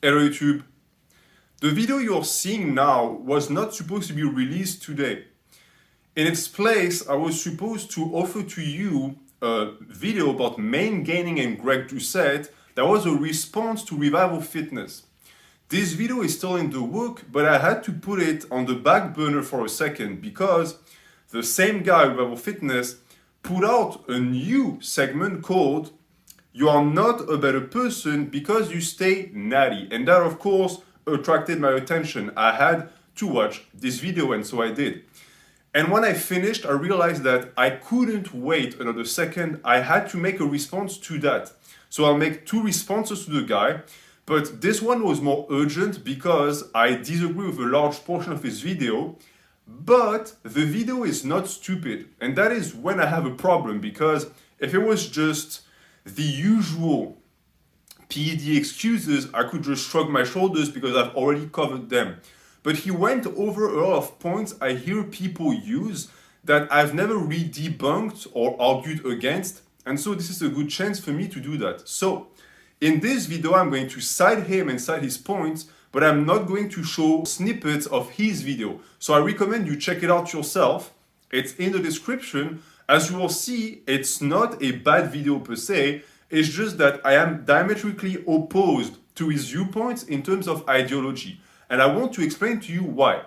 Hello YouTube. The video you're seeing now was not supposed to be released today. In its place, I was supposed to offer to you a video about main gaining and Greg Doucette that was a response to Revival Fitness. This video is still in the work, but I had to put it on the back burner for a second because the same guy, Revival Fitness, put out a new segment called "You are not a better person because you stay natty." And that, of course, attracted my attention. I had to watch this video, and so I did. And when I finished, I realized that I couldn't wait another second. I had to make a response to that. So I'll make two responses to the guy, but this one was more urgent because I disagree with a large portion of his video, but the video is not stupid. And that is when I have a problem, because if it was just the usual PED excuses, I could just shrug my shoulders because I've already covered them. But he went over a lot of points I hear people use that I've never really debunked or argued against, and so this is a good chance for me to do that. So in this video, I'm going to cite him and cite his points, but I'm not going to show snippets of his video. So I recommend you check it out yourself. It's in the description. As you will see, it's not a bad video per se. It's just that I am diametrically opposed to his viewpoints in terms of ideology. And I want to explain to you why.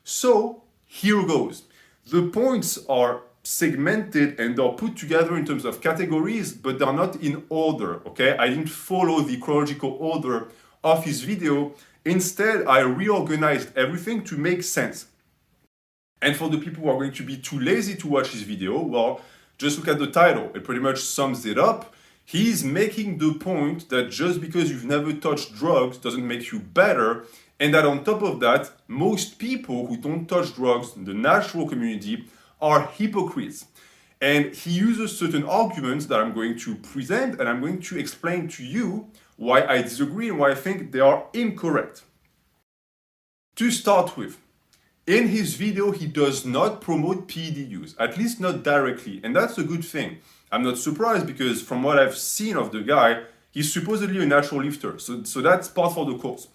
So here goes. The points are segmented and they're put together in terms of categories, but they're not in order, okay? I didn't follow the chronological order of his video. Instead, I reorganized everything to make sense. And for the people who are going to be too lazy to watch his video, well, just look at the title. It pretty much sums it up. He's making the point that just because you've never touched drugs doesn't make you better, and that on top of that, most people who don't touch drugs in the natural community are hypocrites. And he uses certain arguments that I'm going to present, and I'm going to explain to you why I disagree and why I think they are incorrect. To start with, in his video, he does not promote PED use, at least not directly, and that's a good thing. I'm not surprised because from what I've seen of the guy, he's supposedly a natural lifter, so that's part for the course.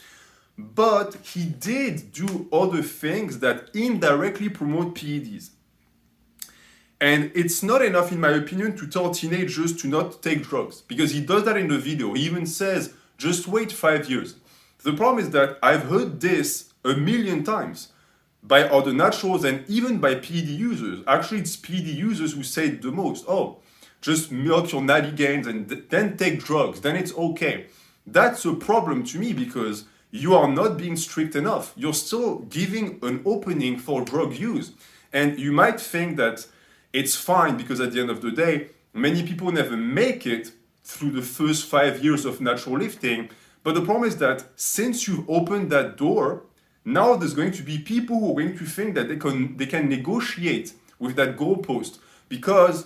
But he did do other things that indirectly promote PEDs. And it's not enough, in my opinion, to tell teenagers to not take drugs, because he does that in the video. He even says, just wait 5 years. The problem is that I've heard this a million times by other naturals and even by PED users. Actually, it's PED users who say it the most. Oh, just milk your natty gains and then take drugs, then it's okay. That's a problem to me because you are not being strict enough. You're still giving an opening for drug use. And you might think that it's fine because at the end of the day, many people never make it through the first 5 years of natural lifting. But the problem is that since you've opened that door, now there's going to be people who are going to think that they can negotiate with that goalpost, because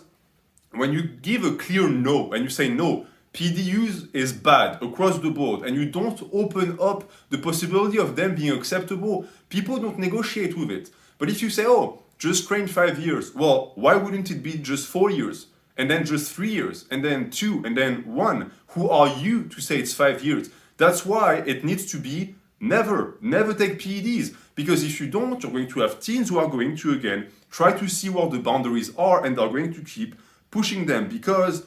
when you give a clear no and you say no, PED use is bad across the board, and you don't open up the possibility of them being acceptable, people don't negotiate with it. But if you say, oh, just train 5 years, well, why wouldn't it be just 4 years? And then just 3 years, and then 2, and then 1? Who are you to say it's 5 years? That's why it needs to be never take PEDs, because if you don't, you're going to have teens who are going to, again, try to see where the boundaries are and are going to keep pushing them, because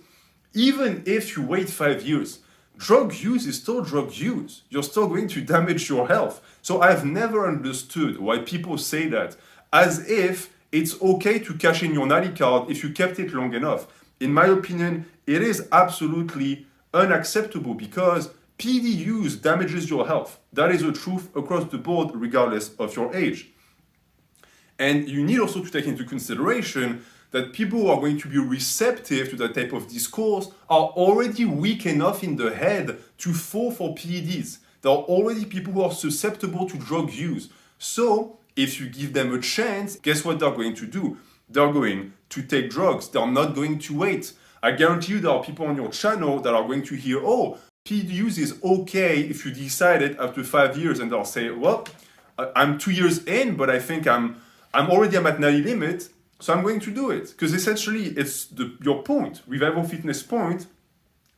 even if you wait 5 years, drug use is still drug use. You're still going to damage your health. So I've never understood why people say that, as if it's okay to cash in your natty card if you kept it long enough. In my opinion, it is absolutely unacceptable because PED use damages your health. That is the truth across the board, regardless of your age. And you need also to take into consideration that people who are going to be receptive to that type of discourse are already weak enough in the head to fall for PEDs. There are already people who are susceptible to drug use. So if you give them a chance, guess what they're going to do? They're going to take drugs. They're not going to wait. I guarantee you there are people on your channel that are going to hear, oh, PED use is okay if you decide it after 5 years, and they'll say, well, I'm 2 years in, but I think I'm already at my limit, so I'm going to do it. Because essentially, it's your point, Revival Fitness point,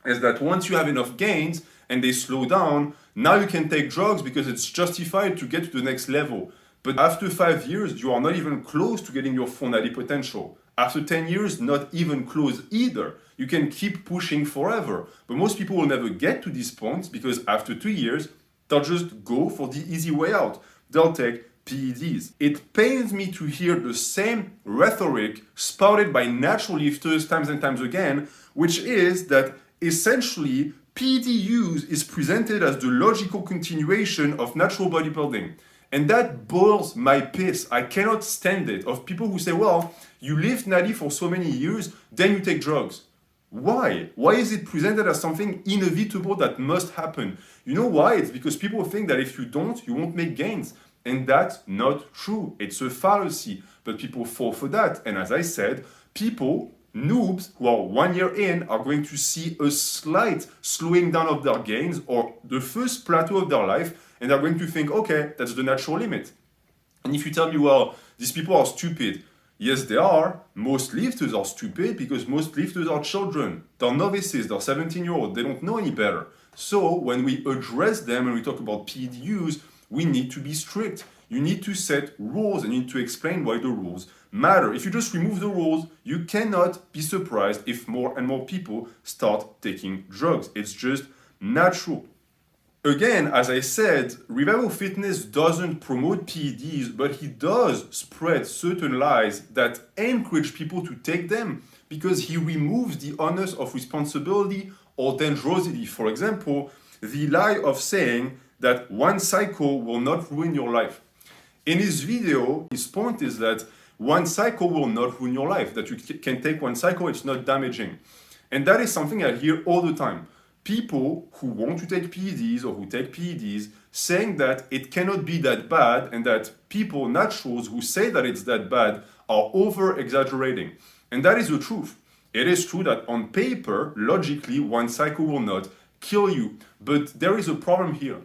is that once you have enough gains and they slow down, now you can take drugs because it's justified to get to the next level. But after 5 years, you are not even close to getting your full NADI potential. After 10 years, not even close either. You can keep pushing forever. But most people will never get to these points because after 2 years, they'll just go for the easy way out. They'll take PEDs. It pains me to hear the same rhetoric spouted by natural lifters times and times again, which is that essentially PED use is presented as the logical continuation of natural bodybuilding. And that boils my piss. I cannot stand it. Of people who say, well, you lift NADI for so many years, then you take drugs. Why? Why is it presented as something inevitable that must happen? You know why? It's because people think that if you don't, you won't make gains. And that's not true. It's a fallacy. But people fall for that. And as I said, people, noobs who are 1 year in, are going to see a slight slowing down of their gains or the first plateau of their life. And they're going to think, okay, that's the natural limit. And if you tell me, well, these people are stupid. Yes, they are. Most lifters are stupid because most lifters are children. They're novices, they're 17-year-olds. They don't know any better. So when we address them and we talk about PED use, we need to be strict. You need to set rules and you need to explain why the rules matter. If you just remove the rules, you cannot be surprised if more and more people start taking drugs. It's just natural. Again, as I said, Revival Fitness doesn't promote PEDs, but he does spread certain lies that encourage people to take them because he removes the onus of responsibility or dangerosity. For example, the lie of saying that one cycle will not ruin your life. In his video, his point is that one cycle will not ruin your life, that you can take one cycle, it's not damaging. And that is something I hear all the time. People who want to take PEDs or who take PEDs saying that it cannot be that bad and that people, naturals, who say that it's that bad are over-exaggerating. And that is the truth. It is true that on paper, logically, one cycle will not kill you. But there is a problem here.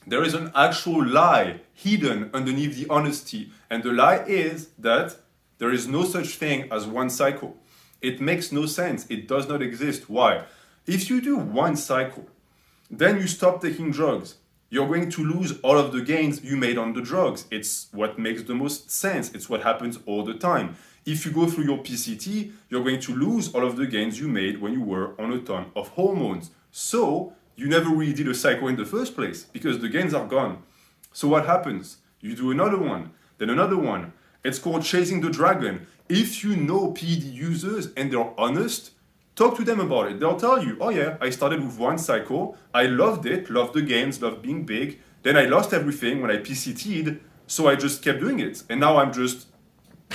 There is an actual lie hidden underneath the honesty. And the lie is that there is no such thing as one cycle. It makes no sense. It does not exist. Why? If you do one cycle, then you stop taking drugs. You're going to lose all of the gains you made on the drugs. It's what makes the most sense. It's what happens all the time. If you go through your PCT, you're going to lose all of the gains you made when you were on a ton of hormones. So you never really did a cycle in the first place because the gains are gone. So what happens? You do another one, then another one. It's called chasing the dragon. If you know PED users and they're honest, talk to them about it. They'll tell you, oh yeah, I started with one cycle. I loved it, loved the gains, loved being big. Then I lost everything when I PCT'd, so I just kept doing it. And now I'm just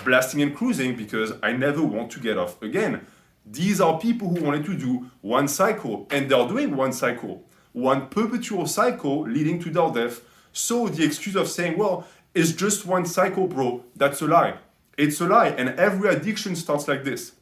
blasting and cruising because I never want to get off again. These are people who wanted to do one cycle, and they're doing one cycle, one perpetual cycle leading to their death. So the excuse of saying, well, it's just one cycle, bro, that's a lie. It's a lie, and every addiction starts like this.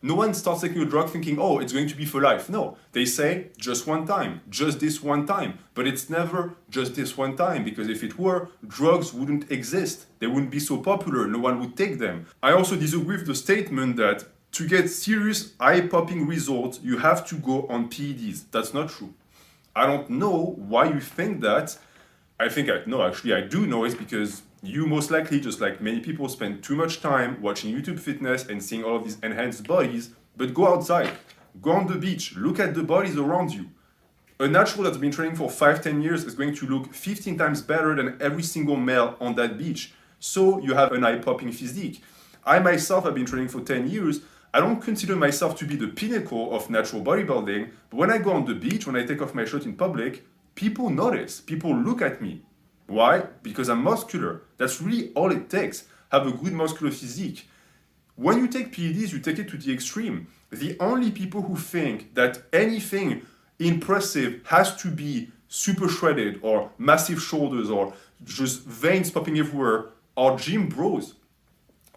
No one starts taking a drug thinking, oh, it's going to be for life. No, they say just one time, just this one time. But it's never just this one time, because if it were, drugs wouldn't exist. They wouldn't be so popular. No one would take them. I also disagree with the statement that to get serious eye-popping results, you have to go on PEDs. That's not true. I don't know why you think that. I do know it's because you most likely, just like many people, spend too much time watching YouTube fitness and seeing all of these enhanced bodies. But go outside, go on the beach, look at the bodies around you. A natural that's been training for 5-10 years is going to look 15 times better than every single male on that beach. So you have an eye-popping physique. I myself have been training for 10 years. I don't consider myself to be the pinnacle of natural bodybuilding, but when I go on the beach, when I take off my shirt in public, people notice, people look at me. Why? Because I'm muscular. That's really all it takes. Have a good muscular physique. When you take PEDs, you take it to the extreme. The only people who think that anything impressive has to be super shredded or massive shoulders or just veins popping everywhere are gym bros.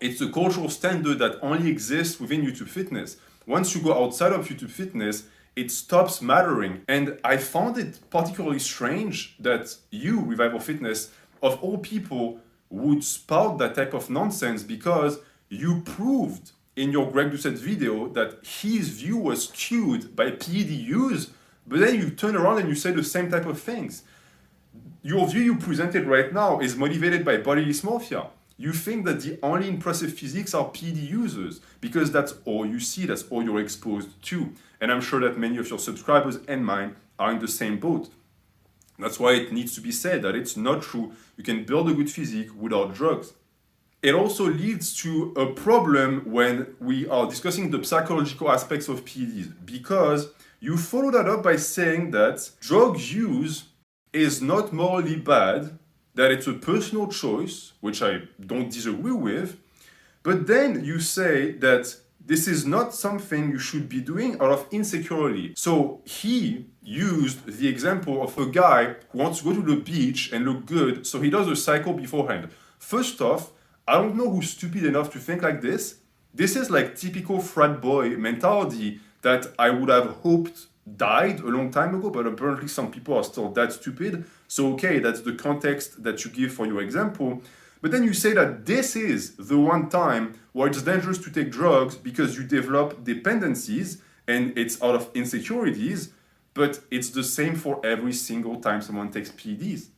It's a cultural standard that only exists within YouTube fitness. Once you go outside of YouTube fitness, it stops mattering. And I found it particularly strange that you, Revival Fitness, of all people, would spout that type of nonsense because you proved in your Greg Doucette video that his view was skewed by PED use, but then you turn around and you say the same type of things. Your view you presented right now is motivated by body dysmorphia. You think that the only impressive physiques are PED users because that's all you see, that's all you're exposed to. And I'm sure that many of your subscribers and mine are in the same boat. That's why it needs to be said that it's not true. You can build a good physique without drugs. It also leads to a problem when we are discussing the psychological aspects of PEDs, because you follow that up by saying that drug use is not morally bad, that it's a personal choice, which I don't disagree with, but then you say that this is not something you should be doing out of insecurity. So he used the example of a guy who wants to go to the beach and look good, so he does a cycle beforehand. First off, I don't know who's stupid enough to think like this. This is like typical frat boy mentality that I would have hoped died a long time ago, but apparently some people are still that stupid. So okay, that's the context that you give for your example. But then you say that this is the one time where it's dangerous to take drugs because you develop dependencies and it's out of insecurities, but it's the same for every single time someone takes PEDs.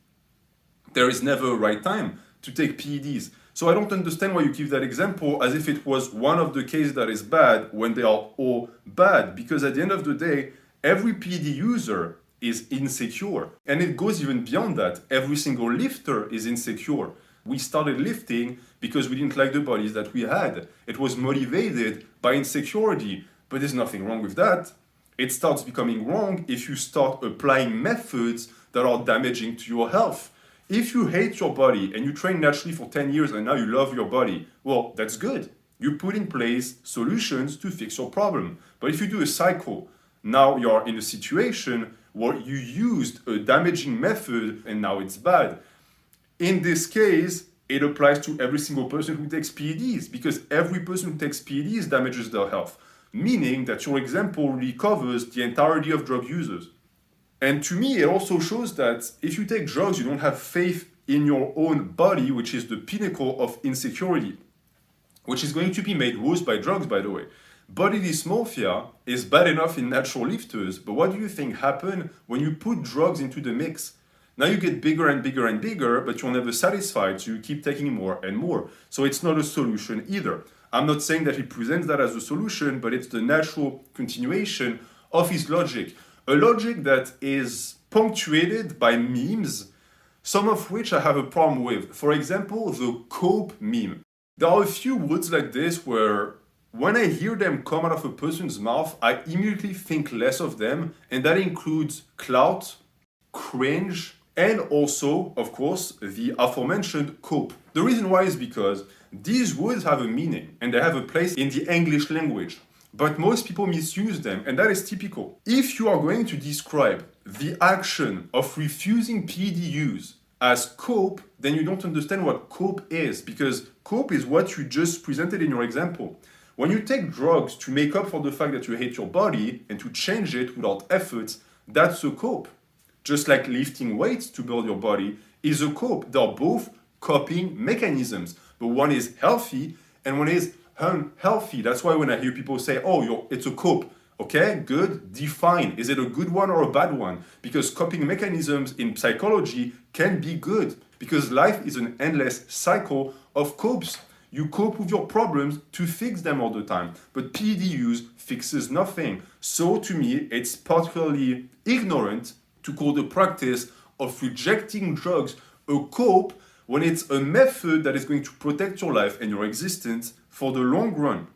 There is never a right time to take PEDs. So I don't understand why you give that example as if it was one of the cases that is bad when they are all bad, because at the end of the day, every PED user is insecure. And it goes even beyond that. Every single lifter is insecure. We started lifting because we didn't like the bodies that we had. It was motivated by insecurity, but there's nothing wrong with that. It starts becoming wrong if you start applying methods that are damaging to your health. If you hate your body and you train naturally for 10 years and now you love your body, well, that's good. You put in place solutions to fix your problem. But if you do a cycle, now you're in a situation where you used a damaging method and now it's bad. In this case, it applies to every single person who takes PEDs, because every person who takes PEDs damages their health, meaning that your example really covers the entirety of drug users. And to me, it also shows that if you take drugs, you don't have faith in your own body, which is the pinnacle of insecurity, which is going to be made worse by drugs, by the way. Body dysmorphia is bad enough in natural lifters, but what do you think happened when you put drugs into the mix? Now you get bigger and bigger and bigger, but you're never satisfied, so you keep taking more and more. So it's not a solution either. I'm not saying that he presents that as a solution, but it's the natural continuation of his logic. A logic that is punctuated by memes, some of which I have a problem with. For example, the cope meme. There are a few words like this where when I hear them come out of a person's mouth, I immediately think less of them, and that includes clout, cringe, and also, of course, the aforementioned cope. The reason why is because these words have a meaning and they have a place in the English language, but most people misuse them, and that is typical. If you are going to describe the action of refusing PED use as cope, then you don't understand what cope is, because cope is what you just presented in your example. When you take drugs to make up for the fact that you hate your body and to change it without effort, that's a cope. Just like lifting weights to build your body is a cope. They're both coping mechanisms, but one is healthy and one is unhealthy. That's why when I hear people say, oh, it's a cope, okay, good, define. Is it a good one or a bad one? Because coping mechanisms in psychology can be good, because life is an endless cycle of copes. You cope with your problems to fix them all the time, but PED use fixes nothing. So to me, it's particularly ignorant to call the practice of rejecting drugs a cope when it's a method that is going to protect your life and your existence for the long run.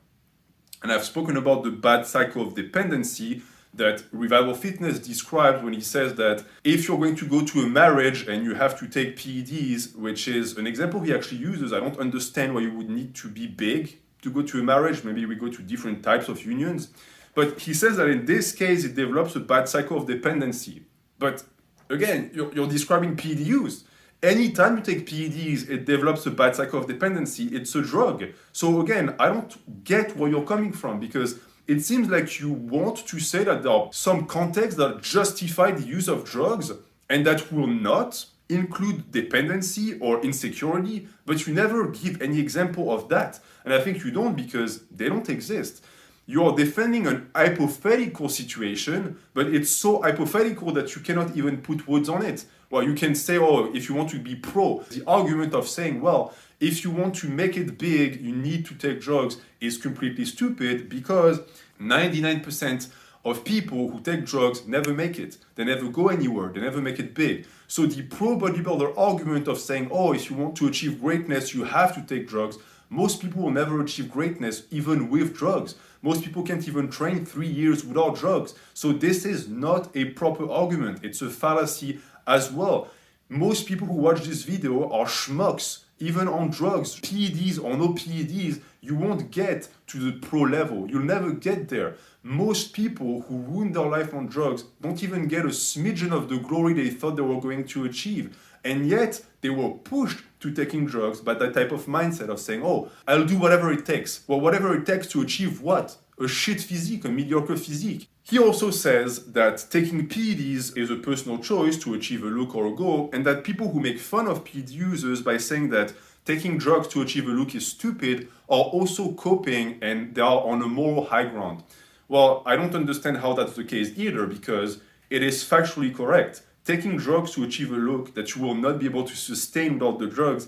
And I've spoken about the bad cycle of dependency that Revival Fitness describes when he says that if you're going to go to a marriage and you have to take PEDs, which is an example he actually uses, I don't understand why you would need to be big to go to a marriage. Maybe we go to different types of unions. But he says that in this case, it develops a bad cycle of dependency. But again, you're describing PED use. Anytime you take PEDs, it develops a bad cycle of dependency. It's a drug. So again, I don't get where you're coming from, because it seems like you want to say that there are some contexts that justify the use of drugs and that will not. include dependency or insecurity, but you never give any example of that. And I think you don't because they don't exist. You are defending an hypothetical situation, but it's so hypothetical that you cannot even put words on it. Well, you can say, oh, if you want to be pro, the argument of saying, well, if you want to make it big, you need to take drugs is completely stupid because 99% of people who take drugs never make it. They never go anywhere. They never make it big. So the pro bodybuilder argument of saying, oh, if you want to achieve greatness, you have to take drugs. Most people will never achieve greatness even with drugs. Most people can't even train 3 years without drugs. So this is not a proper argument. It's a fallacy as well. Most people who watch this video are schmucks, even on drugs, PEDs or no PEDs, you won't get to the pro level. You'll never get there. Most people who ruin their life on drugs don't even get a smidgen of the glory they thought they were going to achieve. And yet, they were pushed to taking drugs by that type of mindset of saying, oh, I'll do whatever it takes. Well, whatever it takes to achieve what? A shit physique, a mediocre physique. He also says that taking PEDs is a personal choice to achieve a look or a goal, and that people who make fun of PED users by saying that taking drugs to achieve a look is stupid are also coping and they are on a moral high ground. Well, I don't understand how that's the case either because it is factually correct. Taking drugs to achieve a look that you will not be able to sustain without the drugs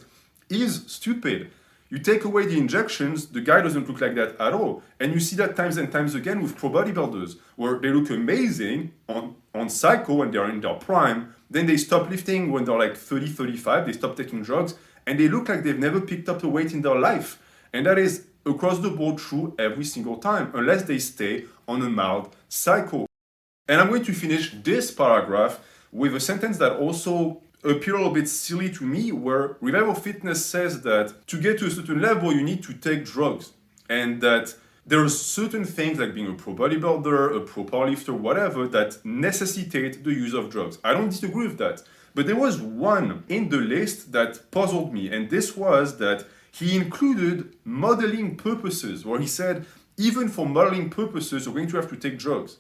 is stupid. You take away the injections, the guy doesn't look like that at all. And you see that times and times again with pro bodybuilders, where they look amazing on cycle when they're in their prime, then they stop lifting when they're like 30, 35, they stop taking drugs, and they look like they've never picked up a weight in their life. And that is across the board true every single time, unless they stay on a mild cycle. And I'm going to finish this paragraph with a sentence that also appear a little bit silly to me, where Revival Fitness says that to get to a certain level, you need to take drugs. And that there are certain things like being a pro bodybuilder, a pro powerlifter, whatever, that necessitate the use of drugs. I don't disagree with that. But there was one in the list that puzzled me, and this was that he included modeling purposes, where he said, even for modeling purposes, you're going to have to take drugs.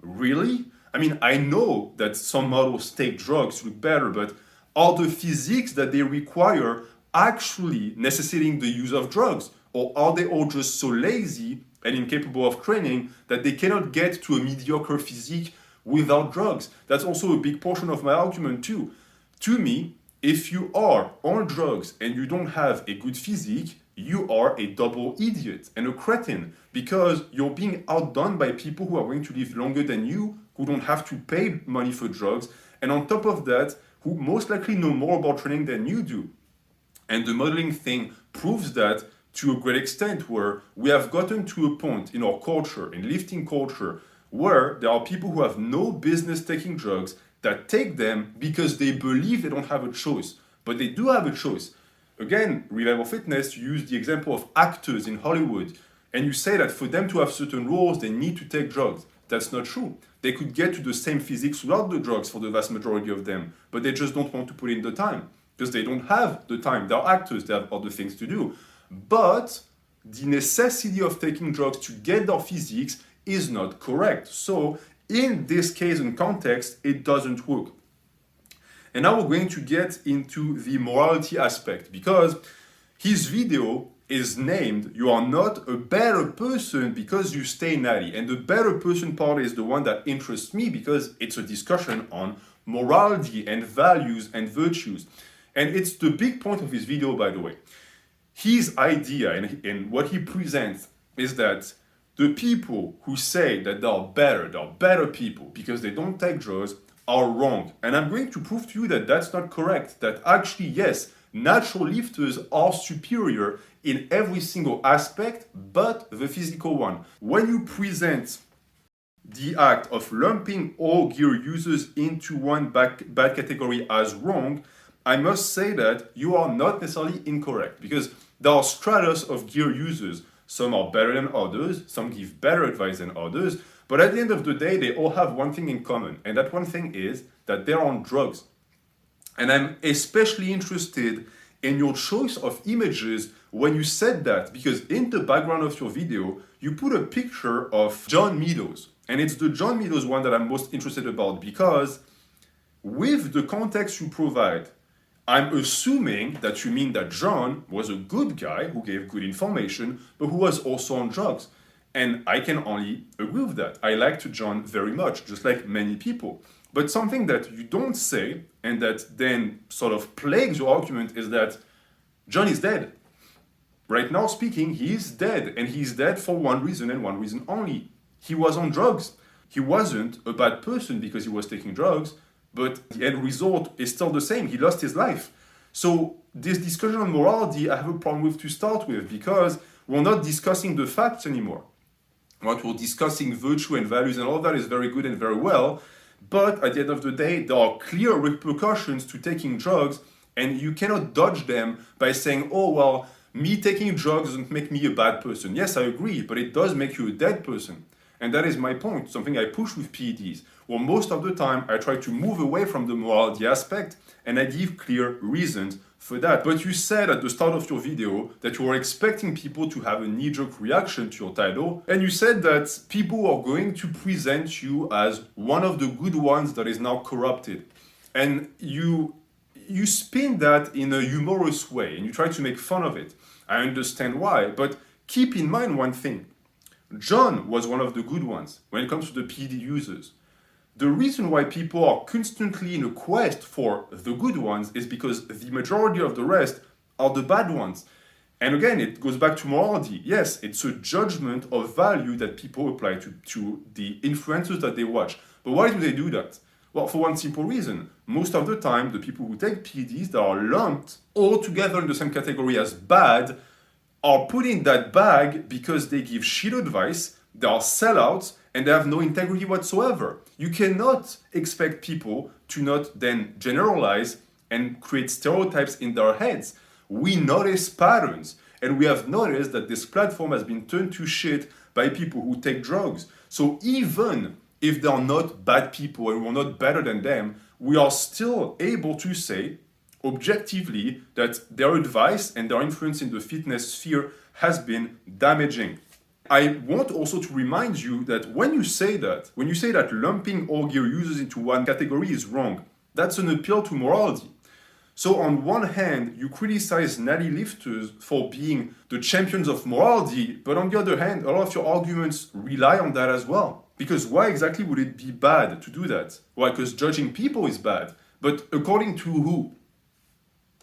Really? I mean, I know that some models take drugs to look better, but are the physiques that they require actually necessitating the use of drugs? Or are they all just so lazy and incapable of training that they cannot get to a mediocre physique without drugs? That's also a big portion of my argument too. To me, if you are on drugs and you don't have a good physique, you are a double idiot and a cretin because you're being outdone by people who are going to live longer than you, who don't have to pay money for drugs, and on top of that, who most likely know more about training than you do. And the modeling thing proves that to a great extent, where we have gotten to a point in our culture, in lifting culture, where there are people who have no business taking drugs that take them because they believe they don't have a choice. But they do have a choice. Again, Revival Fitness, you use the example of actors in Hollywood, and you say that for them to have certain roles, they need to take drugs. That's not true. They could get to the same physiques without the drugs for the vast majority of them, but they just don't want to put in the time because they don't have the time. They're actors, they have other things to do. But the necessity of taking drugs to get their physiques is not correct. So in this case and context, it doesn't work. And now we're going to get into the morality aspect because his video is named "You are not a better person because you stay natty." And the better person part is the one that interests me because it's a discussion on morality and values and virtues. And it's the big point of his video, by the way. His idea and what he presents is that the people who say that they're better people because they don't take drugs are wrong. And I'm going to prove to you that that's not correct. That actually, yes, natural lifters are superior in every single aspect, but the physical one. When you present the act of lumping all gear users into one bad category as wrong, I must say that you are not necessarily incorrect because there are stratas of gear users. Some are better than others, some give better advice than others, but at the end of the day, they all have one thing in common, and that one thing is that they're on drugs. And I'm especially interested in your choice of images when you said that, because in the background of your video, you put a picture of John Meadows. And it's the John Meadows one that I'm most interested about because with the context you provide, I'm assuming that you mean that John was a good guy who gave good information, but who was also on drugs. And I can only agree with that. I liked John very much, just like many people. But something that you don't say and that then sort of plagues your argument is that John is dead. Right now speaking, he is dead, and he's dead for one reason and one reason only. He was on drugs. He wasn't a bad person because he was taking drugs, but the end result is still the same. He lost his life. So this discussion on morality, I have a problem with to start with, because we're not discussing the facts anymore. What we're discussing, virtue and values and all that, is very good and very well, but at the end of the day, there are clear repercussions to taking drugs, and you cannot dodge them by saying, oh, well, me taking drugs doesn't make me a bad person. Yes, I agree, but it does make you a dead person. And that is my point, something I push with PEDs. Well, most of the time, I try to move away from the morality aspect, and I give clear reasons for that. But you said at the start of your video that you were expecting people to have a knee-jerk reaction to your title, and you said that people are going to present you as one of the good ones that is now corrupted. And you spin that in a humorous way, and you try to make fun of it. I understand why, but keep in mind one thing. John was one of the good ones when it comes to the PED users. The reason why people are constantly in a quest for the good ones is because the majority of the rest are the bad ones. And again, it goes back to morality. Yes, it's a judgment of value that people apply to the influencers that they watch. But why do they do that? Well, for one simple reason. Most of the time, the people who take PEDs that are lumped all together in the same category as bad are put in that bag because they give shit advice, they are sellouts, and they have no integrity whatsoever. You cannot expect people to not then generalize and create stereotypes in their heads. We notice patterns, and we have noticed that this platform has been turned to shit by people who take drugs. So even if they are not bad people and we're not better than them, we are still able to say objectively that their advice and their influence in the fitness sphere has been damaging. I want also to remind you that when you say that lumping all gear users into one category is wrong, that's an appeal to morality. So on one hand, you criticize natty lifters for being the champions of morality, but on the other hand, a lot of your arguments rely on that as well. Because why exactly would it be bad to do that? Why? Because judging people is bad. But according to who?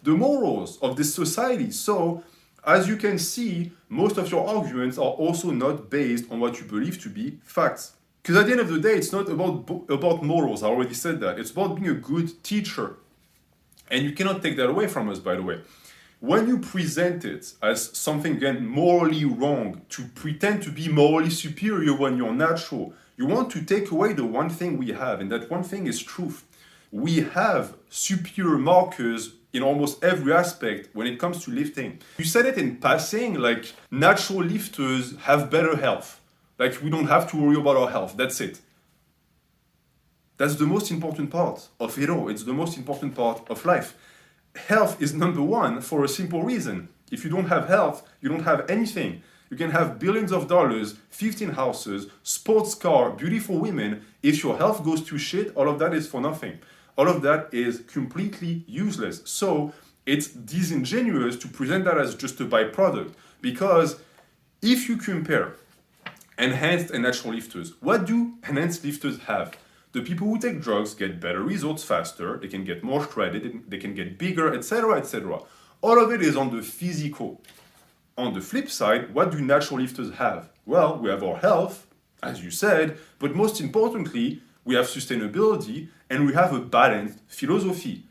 The morals of this society. So, as you can see, most of your arguments are also not based on what you believe to be facts. Because at the end of the day, it's not about morals, I already said that. It's about being a good teacher. And you cannot take that away from us, by the way. When you present it as something, again, morally wrong, to pretend to be morally superior when you're natural, you want to take away the one thing we have, and that one thing is truth. We have superior markers in almost every aspect when it comes to lifting. You said it in passing, like natural lifters have better health. Like we don't have to worry about our health, that's it. That's the most important part of it all. It's the most important part of life. Health is number one for a simple reason. If you don't have health, you don't have anything. You can have billions of dollars, 15 houses, sports car, beautiful women. If your health goes to shit, all of that is for nothing. All of that is completely useless. So it's disingenuous to present that as just a byproduct. Because if you compare enhanced and natural lifters, what do enhanced lifters have? The people who take drugs get better results faster, they can get more shredded, they can get bigger, etc., etc. All of it is on the physical. On the flip side, what do natural lifters have? Well, we have our health, as you said, but most importantly, we have sustainability and we have a balanced philosophy,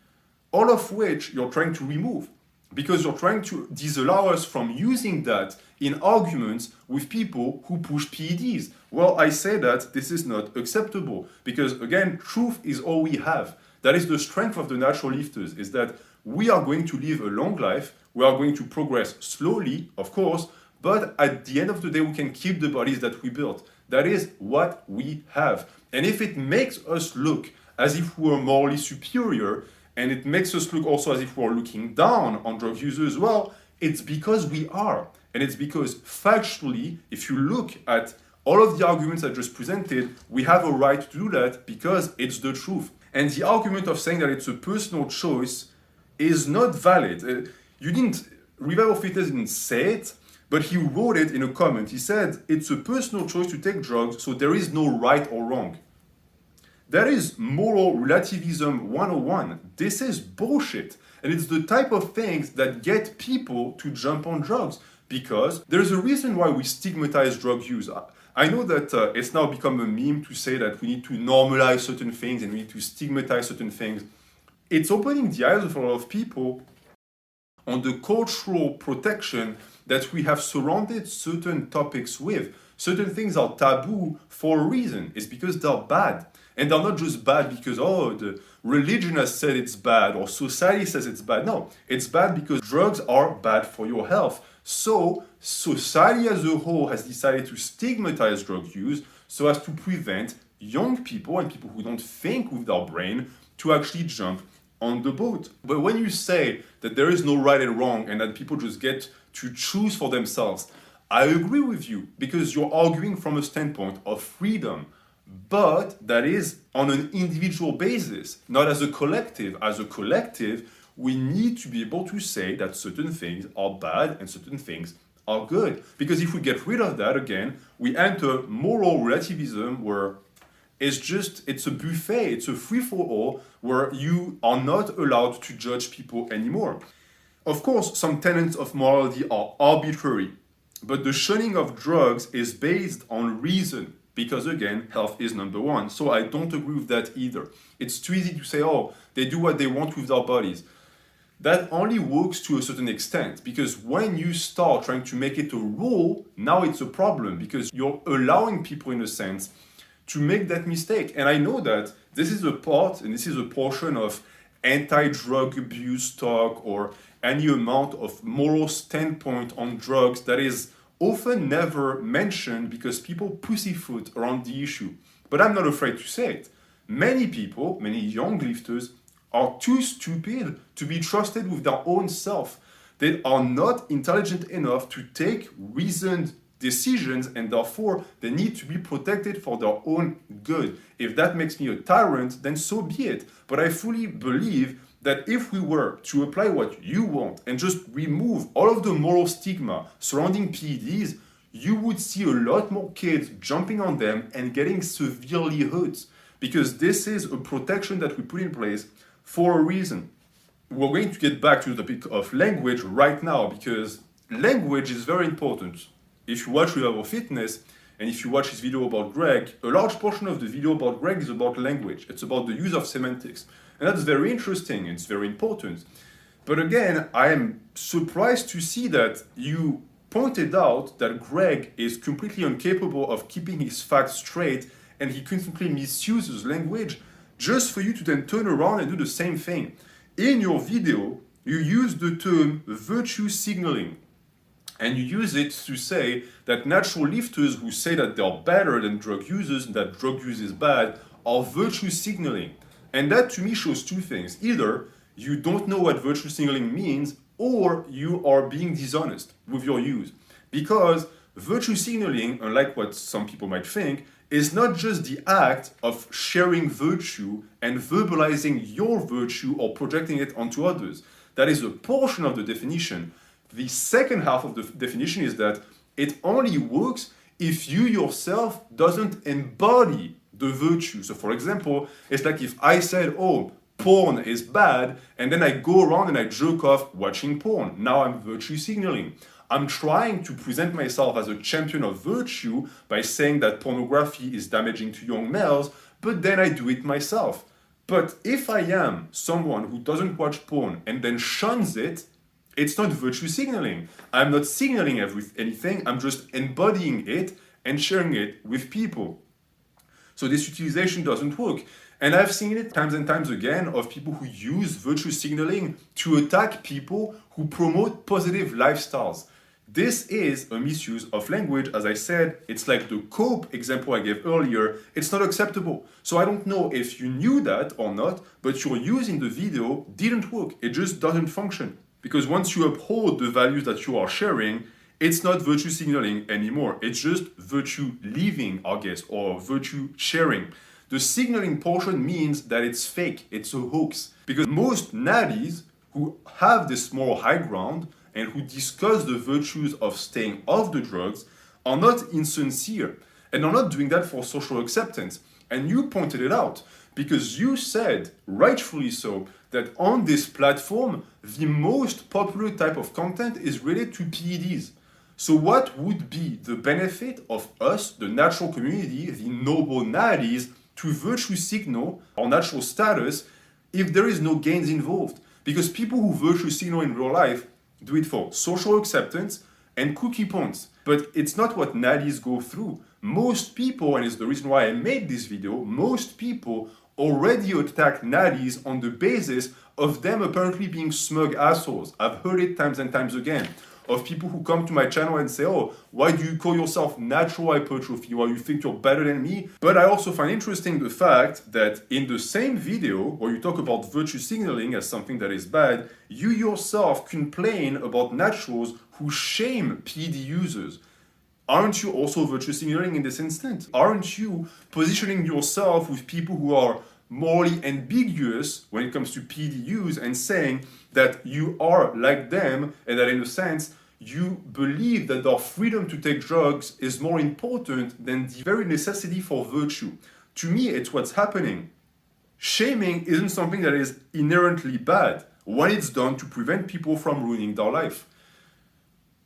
all of which you're trying to remove because you're trying to disallow us from using that in arguments with people who push PEDs. Well, I say that this is not acceptable because, again, truth is all we have. That is the strength of the natural lifters, is that we are going to live a long life, we are going to progress slowly, of course, but at the end of the day, we can keep the bodies that we built. That is what we have. And if it makes us look as if we are morally superior, and it makes us look also as if we're looking down on drug users, well, it's because we are. And it's because factually, if you look at all of the arguments I just presented, we have a right to do that because it's the truth. And the argument of saying that it's a personal choice is not valid. Revival Fitness didn't say it, but he wrote it in a comment. He said, it's a personal choice to take drugs, so there is no right or wrong. That is moral relativism 101. This is bullshit. And it's the type of things that get people to jump on drugs, because there's a reason why we stigmatize drug use. I know that it's now become a meme to say that we need to normalize certain things and we need to stigmatize certain things. It's opening the eyes of a lot of people on the cultural protection that we have surrounded certain topics with. Certain things are taboo for a reason. It's because they're bad. And they're not just bad because, the religion has said it's bad or society says it's bad. No, it's bad because drugs are bad for your health. So society as a whole has decided to stigmatize drug use so as to prevent young people and people who don't think with their brain to actually jump on the boat. But when you say that there is no right and wrong and that people just get to choose for themselves, I agree with you, because you're arguing from a standpoint of freedom. But that is on an individual basis, not as a collective. As a collective, we need to be able to say that certain things are bad and certain things are good. Because if we get rid of that, again, we enter moral relativism where it's a buffet, it's a free-for-all where you are not allowed to judge people anymore. Of course, some tenets of morality are arbitrary, but the shunning of drugs is based on reason. Because again, health is number one. So I don't agree with that either. It's too easy to say, they do what they want with their bodies. That only works to a certain extent, because when you start trying to make it a rule, now it's a problem, because you're allowing people, in a sense, to make that mistake. And I know that this is a part, and this is a portion of anti-drug abuse talk or any amount of moral standpoint on drugs that is often never mentioned because people pussyfoot around the issue. But I'm not afraid to say it. Many people, many young lifters, are too stupid to be trusted with their own self. They are not intelligent enough to take reasoned decisions, and therefore they need to be protected for their own good. If that makes me a tyrant, then so be it. But I fully believe that if we were to apply what you want and just remove all of the moral stigma surrounding PEDs, you would see a lot more kids jumping on them and getting severely hurt, because this is a protection that we put in place for a reason. We're going to get back to the topic of language right now, because language is very important. If you watch Revival Fitness, and if you watch his video about Greg, a large portion of the video about Greg is about language. It's about the use of semantics. And that's very interesting, it's very important. But again, I am surprised to see that you pointed out that Greg is completely incapable of keeping his facts straight and he constantly misuses language, just for you to then turn around and do the same thing. In your video, you use the term virtue signaling. And you use it to say that natural lifters who say that they're better than drug users and that drug use is bad are virtue signaling. And that to me shows two things. Either you don't know what virtue signaling means, or you are being dishonest with your use. Because virtue signaling, unlike what some people might think, is not just the act of sharing virtue and verbalizing your virtue or projecting it onto others. That is a portion of the definition. The second half of the definition is that it only works if you yourself doesn't embody the virtue. So for example, it's like if I said, porn is bad, and then I go around and I jerk off watching porn. Now I'm virtue signaling. I'm trying to present myself as a champion of virtue by saying that pornography is damaging to young males, but then I do it myself. But if I am someone who doesn't watch porn and then shuns it, it's not virtue signaling. I'm not signaling anything, I'm just embodying it and sharing it with people. So this utilization doesn't work. And I've seen it times and times again of people who use virtue signaling to attack people who promote positive lifestyles. This is a misuse of language. As I said, it's like the cope example I gave earlier. It's not acceptable. So I don't know if you knew that or not, but your use in the video didn't work. It just doesn't function. Because once you uphold the values that you are sharing, it's not virtue signaling anymore. It's just virtue leaving, I guess, or virtue sharing. The signaling portion means that it's fake, it's a hoax. Because most natties who have this moral high ground and who discuss the virtues of staying off the drugs are not insincere and are not doing that for social acceptance. And you pointed it out because you said, rightfully so, that on this platform, the most popular type of content is related to PEDs. So what would be the benefit of us, the natural community, the noble natties, to virtue signal our natural status if there is no gains involved? Because people who virtue signal in real life do it for social acceptance and cookie points. But it's not what natties go through. Most people, and it's the reason why I made this video, most people already attack natties on the basis of them apparently being smug assholes. I've heard it times and times again. Of people who come to my channel and say, oh, why do you call yourself natural hypertrophy? Why you think you're better than me? But I also find interesting the fact that in the same video where you talk about virtue signaling as something that is bad, you yourself complain about naturals who shame PED users. Aren't you also virtue signaling in this instant? Aren't you positioning yourself with people who are morally ambiguous when it comes to PED use and saying that you are like them and that in a sense you believe that their freedom to take drugs is more important than the very necessity for virtue? To me, it's what's happening. Shaming isn't something that is inherently bad when it's done to prevent people from ruining their life.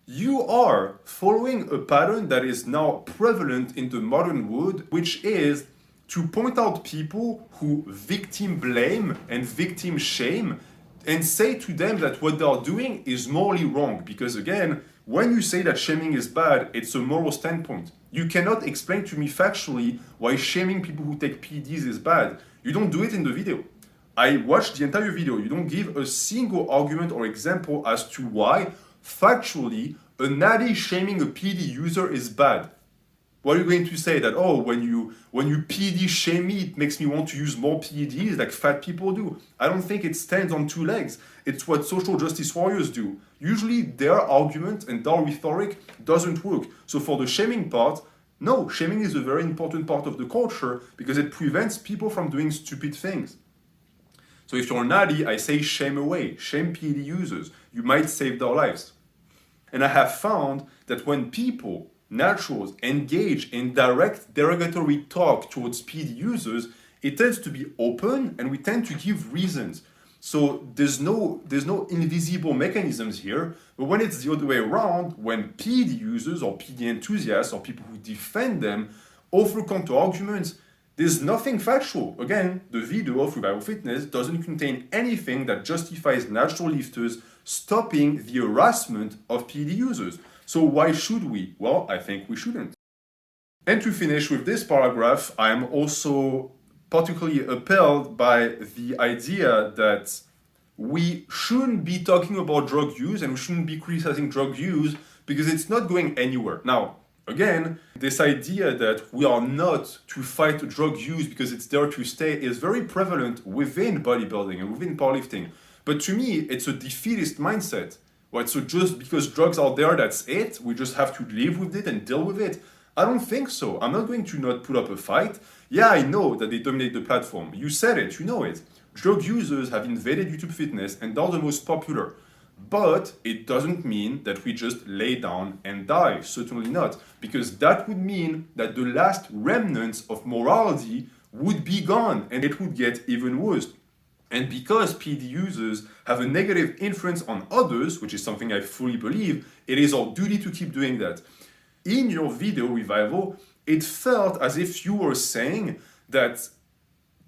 You are following a pattern that is now prevalent in the modern world, which is to point out people who victim blame and victim shame and say to them that what they are doing is morally wrong. Because again, when you say that shaming is bad, it's a moral standpoint. You cannot explain to me factually why shaming people who take PEDs is bad. You don't do it in the video. I watched the entire video. You don't give a single argument or example as to why factually a natty shaming a PED user is bad. What are you going to say? That, oh, when you PED shame me, it makes me want to use more PEDs like fat people do. I don't think it stands on two legs. It's what social justice warriors do. Usually their argument and their rhetoric doesn't work. So for the shaming part, no, shaming is a very important part of the culture because it prevents people from doing stupid things. So if you're a natty, I say shame away, shame PED users. You might save their lives. And I have found that when people, naturals, engage in direct derogatory talk towards PED users, it tends to be open and we tend to give reasons. So there's no invisible mechanisms here, but when it's the other way around, when PED users or PED enthusiasts or people who defend them offer counter arguments, there's nothing factual. Again, the video of Revival Fitness doesn't contain anything that justifies natural lifters stopping the harassment of PED users. So why should we? Well, I think we shouldn't. And to finish with this paragraph, I am also particularly appalled by the idea that we shouldn't be talking about drug use and we shouldn't be criticizing drug use because it's not going anywhere. Now, again, this idea that we are not to fight drug use because it's there to stay is very prevalent within bodybuilding and within powerlifting. But to me, it's a defeatist mindset. Right? So just because drugs are there, that's it? We just have to live with it and deal with it? I don't think so. I'm not going to not put up a fight. Yeah, I know that they dominate the platform. You said it, you know it. Drug users have invaded YouTube Fitness and they're the most popular. But it doesn't mean that we just lay down and die. Certainly not. Because that would mean that the last remnants of morality would be gone and it would get even worse. And because PED users have a negative influence on others, which is something I fully believe, it is our duty to keep doing that. In your video, Revival, it felt as if you were saying that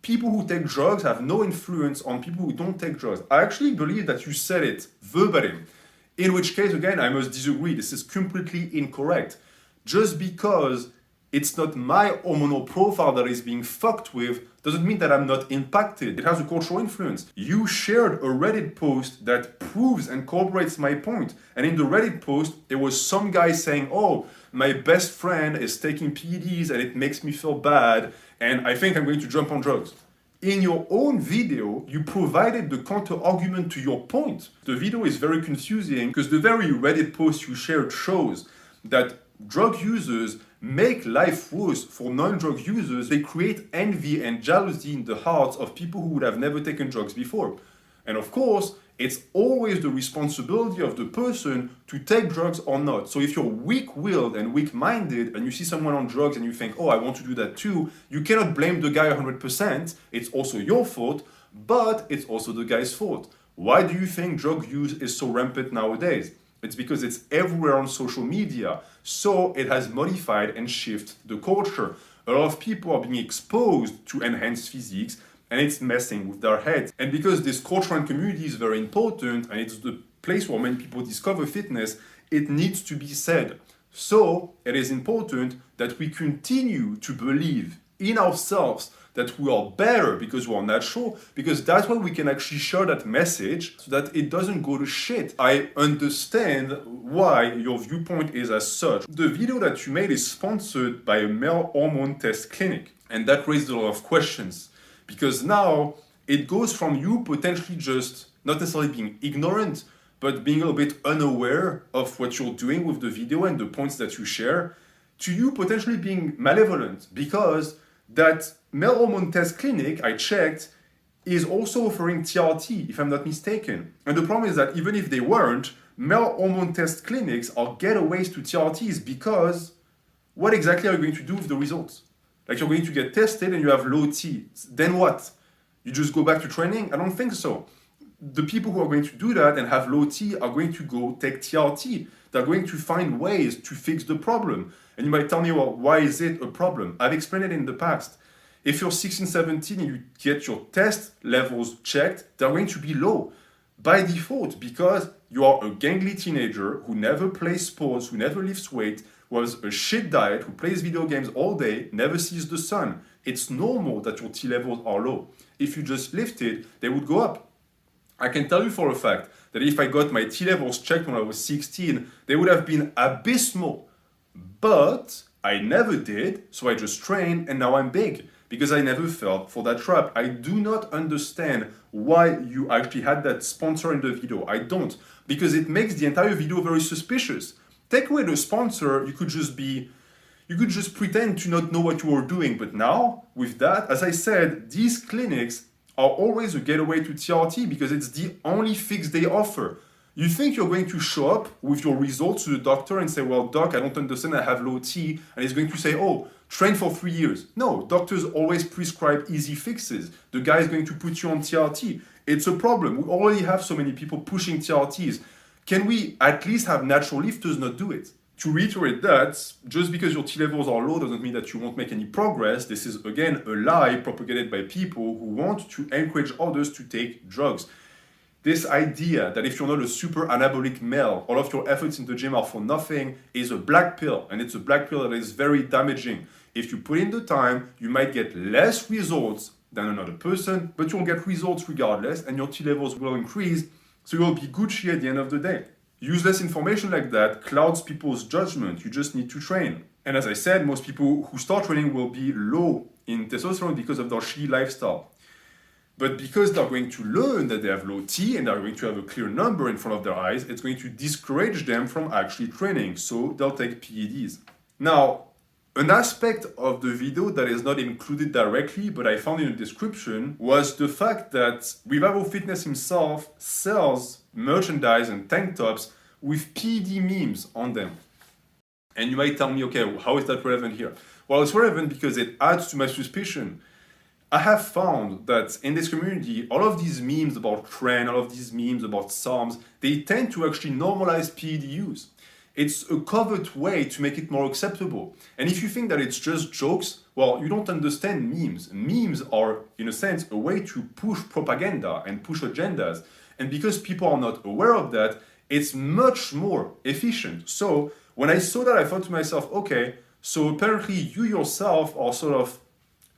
people who take drugs have no influence on people who don't take drugs. I actually believe that you said it verbatim. In which case, again, I must disagree. This is completely incorrect. Just because it's not my hormonal profile that is being fucked with doesn't mean that I'm not impacted. It has a cultural influence. You shared a Reddit post that proves and corroborates my point. And in the Reddit post, there was some guy saying, oh, my best friend is taking PEDs and it makes me feel bad and I think I'm going to jump on drugs. In your own video, you provided the counter argument to your point. The video is very confusing because the very Reddit post you shared shows that drug users make life worse for non-drug users. They create envy and jealousy in the hearts of people who would have never taken drugs before. And of course, it's always the responsibility of the person to take drugs or not. So if you're weak-willed and weak-minded and you see someone on drugs and you think, oh, I want to do that too, you cannot blame the guy 100%. It's also your fault, but it's also the guy's fault. Why do you think drug use is so rampant nowadays? It's because it's everywhere on social media. So it has modified and shifted the culture. A lot of people are being exposed to enhanced physiques, and it's messing with their heads. And because this culture and community is very important, and it's the place where many people discover fitness, it needs to be said. So it is important that we continue to believe in ourselves that we are better because we are natural, because that's when we can actually share that message so that it doesn't go to shit. I understand why your viewpoint is as such. The video that you made is sponsored by a male hormone test clinic, and that raised a lot of questions. Because now it goes from you potentially just not necessarily being ignorant, but being a little bit unaware of what you're doing with the video and the points that you share, to you potentially being malevolent, because that male hormone test clinic, I checked, is also offering TRT, if I'm not mistaken. And the problem is that even if they weren't, male hormone test clinics are getaways to TRTs, because what exactly are you going to do with the results? Like, you're going to get tested and you have low T. Then what? You just go back to training? I don't think so. The people who are going to do that and have low T are going to go take TRT. They're going to find ways to fix the problem. And you might tell me, well, why is it a problem? I've explained it in the past. If you're 16, 17 and you get your test levels checked, they're going to be low by default, because you are a gangly teenager who never plays sports, who never lifts weight, who has a shit diet, who plays video games all day, never sees the sun. It's normal that your T levels are low. If you just lifted, they would go up. I can tell you for a fact that if I got my T levels checked when I was 16, they would have been abysmal. But I never did, so I just trained and now I'm big, because I never fell for that trap. I do not understand why you actually had that sponsor in the video. I don't, because it makes the entire video very suspicious. Take away the sponsor, you could just pretend to not know what you were doing. But now, with that, as I said, these clinics are always a getaway to TRT because it's the only fix they offer. You think you're going to show up with your results to the doctor and say, well, doc, I don't understand, I have low T. And he's going to say, oh, train for 3 years. No, doctors always prescribe easy fixes. The guy is going to put you on TRT. It's a problem. We already have so many people pushing TRTs. Can we at least have natural lifters not do it? To reiterate that, just because your T levels are low doesn't mean that you won't make any progress. This is, again, a lie propagated by people who want to encourage others to take drugs. This idea that if you're not a super anabolic male, all of your efforts in the gym are for nothing is a black pill, and it's a black pill that is very damaging. If you put in the time, you might get less results than another person, but you'll get results regardless, and your T levels will increase, so you'll be Gucci at the end of the day. Useless information like that clouds people's judgment. You just need to train. And as I said, most people who start training will be low in testosterone because of their shitty lifestyle. But because they're going to learn that they have low T and they're going to have a clear number in front of their eyes, it's going to discourage them from actually training. So they'll take PEDs. Now, an aspect of the video that is not included directly, but I found in the description, was the fact that Revival Fitness himself sells merchandise and tank tops with PED memes on them. And you might tell me, okay, how is that relevant here? Well, it's relevant because it adds to my suspicion. I have found that in this community, all of these memes about trend, all of these memes about SARMs, they tend to actually normalize PED use. It's a covert way to make it more acceptable. And if you think that it's just jokes, well, you don't understand memes. Memes are, in a sense, a way to push propaganda and push agendas. And because people are not aware of that, it's much more efficient. So when I saw that, I thought to myself, okay, so apparently you yourself are sort of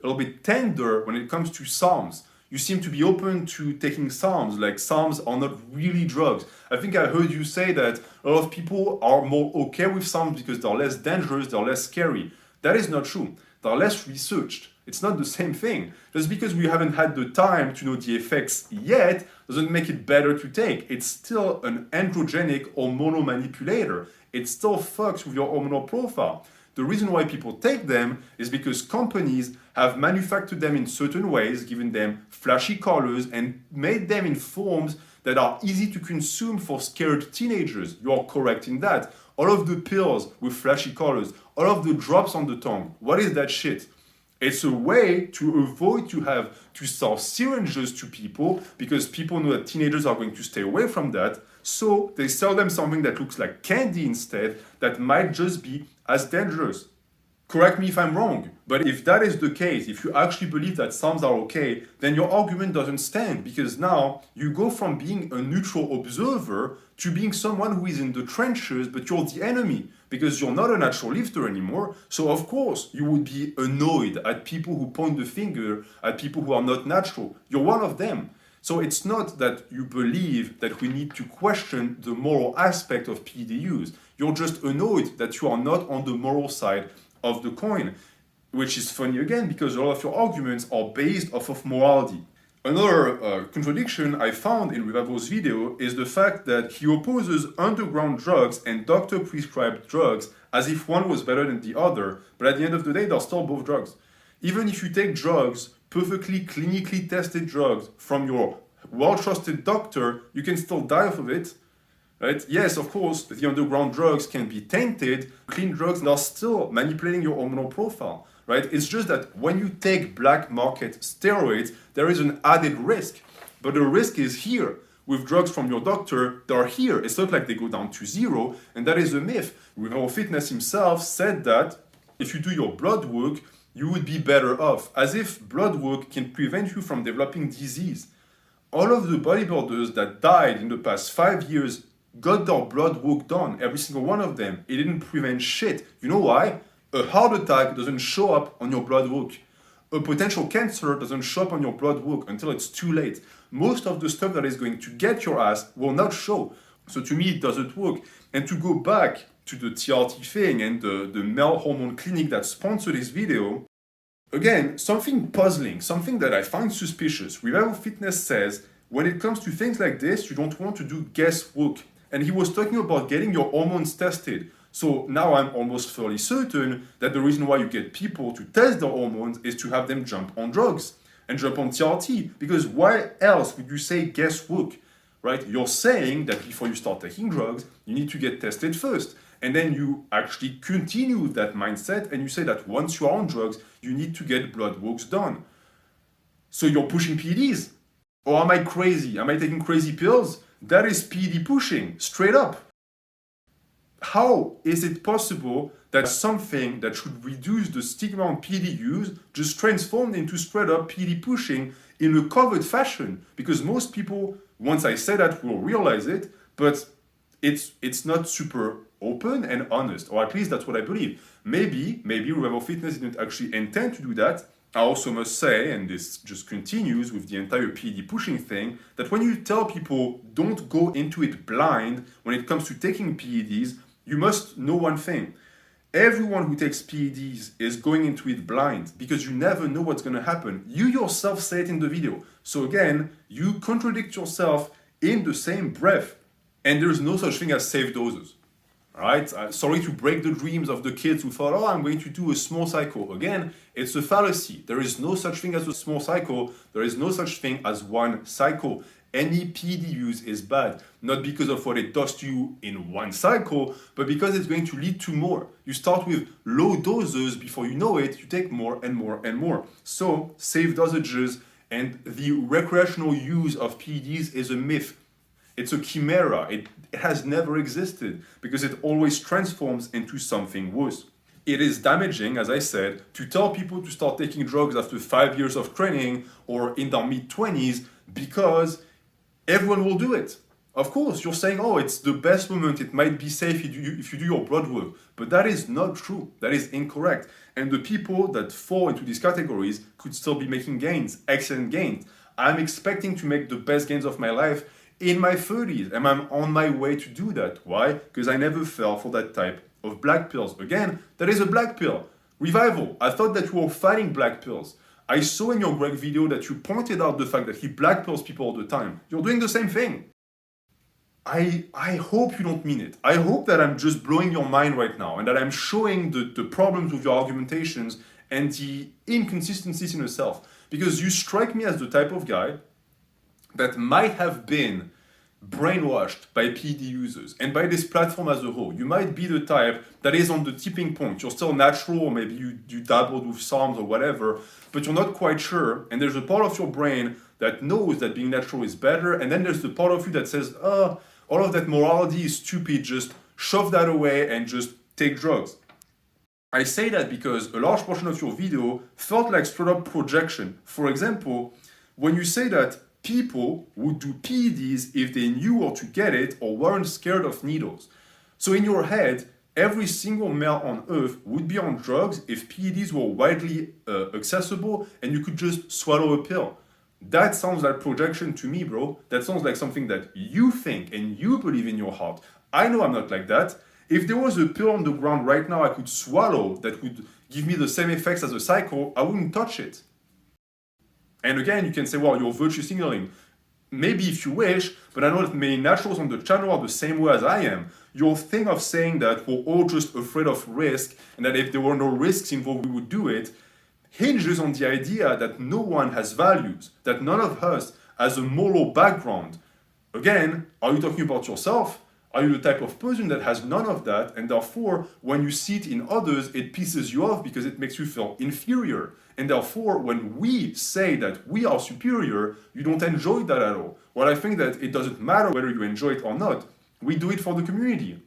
a little bit tender when it comes to SARMs. You seem to be open to taking SARMs, like SARMs are not really drugs. I think I heard you say that a lot of people are more okay with SARMs because they're less dangerous, they're less scary. That is not true. They're less researched. It's not the same thing. Just because we haven't had the time to know the effects yet doesn't make it better to take. It's still an androgenic hormonal manipulator. It still fucks with your hormonal profile. The reason why people take them is because companies have manufactured them in certain ways, given them flashy colors, and made them in forms that are easy to consume for scared teenagers. You are correct in that. All of the pills with flashy colors, all of the drops on the tongue, what is that shit? It's a way to avoid to sell syringes to people because people know that teenagers are going to stay away from that. So they sell them something that looks like candy instead that might just be as dangerous. Correct me if I'm wrong, but if that is the case, if you actually believe that SARMs are okay, then your argument doesn't stand because now you go from being a neutral observer to being someone who is in the trenches, but you're the enemy because you're not a natural lifter anymore. So of course you would be annoyed at people who point the finger at people who are not natural. You're one of them. So it's not that you believe that we need to question the moral aspect of PED use. You're just annoyed that you are not on the moral side of the coin, which is funny again because a lot of your arguments are based off of morality. Another contradiction I found in Revival's video is the fact that he opposes underground drugs and doctor-prescribed drugs as if one was better than the other, but at the end of the day, they're still both drugs. Even if you take drugs, perfectly clinically tested drugs from your well-trusted doctor, you can still die off of it. Right? Yes, of course, the underground drugs can be tainted. Clean drugs are still manipulating your hormonal profile. Right? It's just that when you take black market steroids, there is an added risk. But the risk is here. With drugs from your doctor, they're here. It's not like they go down to zero, and that is a myth. Revival Fitness himself said that if you do your blood work, you would be better off, as if blood work can prevent you from developing disease. All of the bodybuilders that died in the past 5 years got their blood work done, every single one of them. It didn't prevent shit. You know why? A heart attack doesn't show up on your blood work. A potential cancer doesn't show up on your blood work until it's too late. Most of the stuff that is going to get your ass will not show. So to me, it doesn't work. And to go back to the TRT thing and the male hormone clinic that sponsored this video, again, something puzzling, something that I find suspicious. Revival Fitness says, when it comes to things like this, you don't want to do guesswork. And he was talking about getting your hormones tested. So now I'm almost fairly certain that the reason why you get people to test their hormones is to have them jump on drugs and jump on TRT. Because why else would you say guesswork, right? You're saying that before you start taking drugs, you need to get tested first. And then you actually continue that mindset and you say that once you are on drugs, you need to get blood works done. So you're pushing PEDs. Or am I crazy? Am I taking crazy pills? That is PED pushing, straight up. How is it possible that something that should reduce the stigma on PED use just transformed into straight up PED pushing in a covered fashion? Because most people, once I say that, will realize it, but it's not super open and honest, or at least that's what I believe. Maybe Revival Fitness didn't actually intend to do that. I also must say, and this just continues with the entire PED pushing thing, that when you tell people don't go into it blind when it comes to taking PEDs, you must know one thing. Everyone who takes PEDs is going into it blind because you never know what's going to happen. You yourself say it in the video. So again, you contradict yourself in the same breath. And there's no such thing as safe doses. All right? Sorry to break the dreams of the kids who thought, oh, I'm going to do a small cycle. Again, it's a fallacy. There is no such thing as a small cycle. There is no such thing as one cycle. Any PED use is bad, not because of what it does to you in one cycle, but because it's going to lead to more. You start with low doses, before you know it, you take more and more and more. So, safe dosages and the recreational use of PEDs is a myth. It's a chimera. It has never existed because it always transforms into something worse. It is damaging, as I said, to tell people to start taking drugs after 5 years of training or in their mid-20s because everyone will do it. Of course, you're saying, oh, it's the best moment, it might be safe if you do your blood work. But that is not true. That is incorrect. And the people that fall into these categories could still be making gains, excellent gains. I'm expecting to make the best gains of my life in my 30s, and I'm on my way to do that. Why? Because I never fell for that type of black pills. Again, that is a black pill. Revival, I thought that you were fighting black pills. I saw in your Greg video that you pointed out the fact that he black pills people all the time. You're doing the same thing. I hope you don't mean it. I hope that I'm just blowing your mind right now and that I'm showing the problems with your argumentations and the inconsistencies in yourself. Because you strike me as the type of guy that might have been brainwashed by PED users and by this platform as a whole. You might be the type that is on the tipping point. You're still natural, or maybe you dabbled with SARMs or whatever, but you're not quite sure. And there's a part of your brain that knows that being natural is better. And then there's the part of you that says, all of that morality is stupid, just shove that away and just take drugs. I say that because a large portion of your video felt like straight up projection. For example, when you say that people would do PEDs if they knew where to get it or weren't scared of needles. So in your head, every single male on earth would be on drugs if PEDs were widely accessible and you could just swallow a pill. That sounds like projection to me, bro. That sounds like something that you think and you believe in your heart. I know I'm not like that. If there was a pill on the ground right now I could swallow that would give me the same effects as a psycho, I wouldn't touch it. And again, you can say, well, you're virtue signaling. Maybe if you wish, but I know that many naturals on the channel are the same way as I am. Your thing of saying that we're all just afraid of risk and that if there were no risks involved, we would do it, hinges on the idea that no one has values, that none of us has a moral background. Again, are you talking about yourself? Are you the type of person that has none of that, and therefore, when you see it in others, it pisses you off because it makes you feel inferior? And therefore, when we say that we are superior, you don't enjoy that at all. Well, I think that it doesn't matter whether you enjoy it or not. We do it for the community.